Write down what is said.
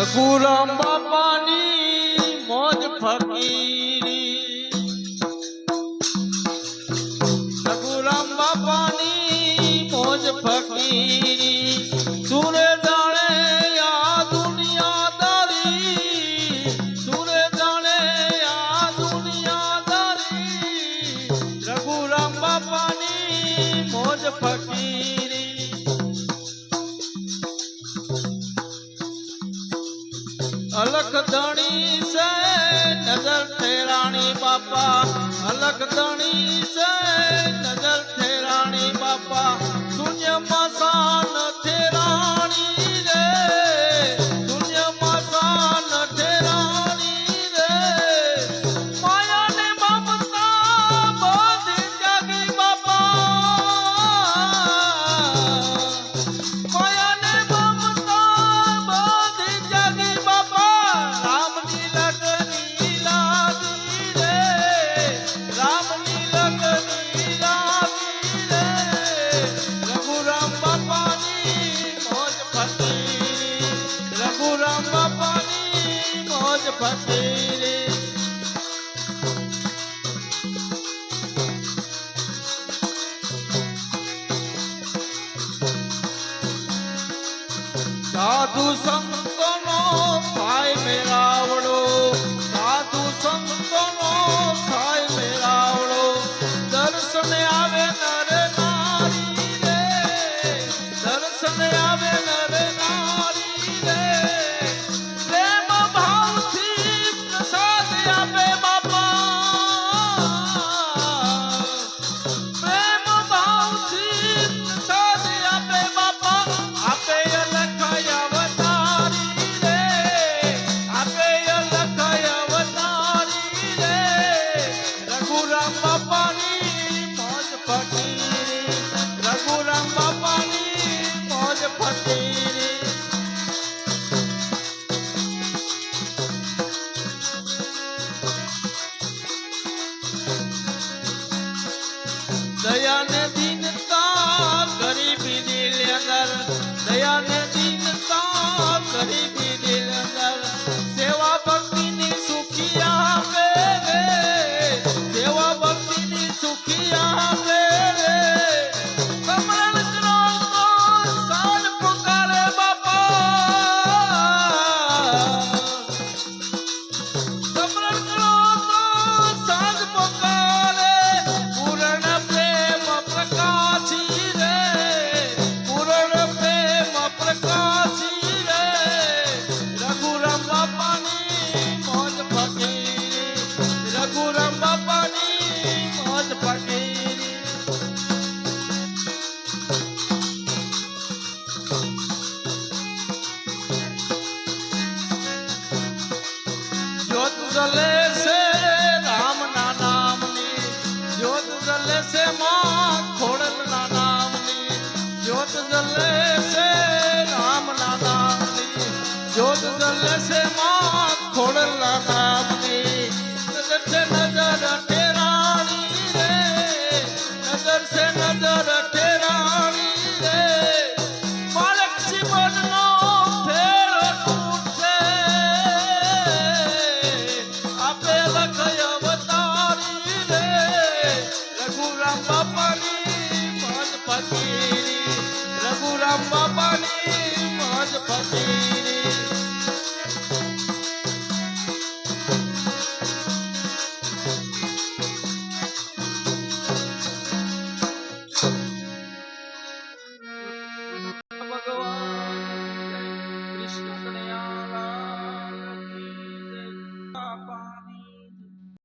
રઘુરામ બાપાની મોજ ફકીરી, રઘુરામ બાપાની મોજ ફકીરી, સુરે જાણે આ દુનિયાદારી, સુરે જાણે આ દુનિયાદારી, રઘુરામ બાપાની મોજ ફકીરી। अलख धनी से नजर ठेरानी बापा, अलख धनी से नजर ठेरानी बापा, शून्य मसान ठेरानी रे, शून्य मसान ठेरानी रे, माया ने ममता बधी जागी बापा, माया ने ममता बधी जागी बापा, रघुराम बापानी मोज फकीरी। साधु संतों थाय मेरावड़ो, साधु संतों थाय मेरावड़ो, दर्शन आवे नर नारी रे, दर्शन आवे नर नारी रे, प्रेम भाव थी प्रसाद आपे बापा, प्रेम भाव थी प्रसाद आपे बापा, आपे अलख अवतारी रे, आपे अलख अवतारी रे, रघुराम बापानी मोज फकीरी, रघुराम बापानी मोज फकीरी। दया ने दीनता गरीबी दिल अंदर, दया ने दीनता गरीबी दिल अंदर, सेवा भक्ति नी सुखिया मेरे, सेवा भक्ति नी सुखिया मेरे, कमरण करो तो साल पुकारे बापा, कमरण करो तो साल पुकारे, पूर्ण प्रेम प्रकाशी रे, पूर्ण प्रेम प्रकाशी रे, रघुराम बापानी मोज फकीरी, रघुराम बापानी मोज फकीरी। ज्योत जले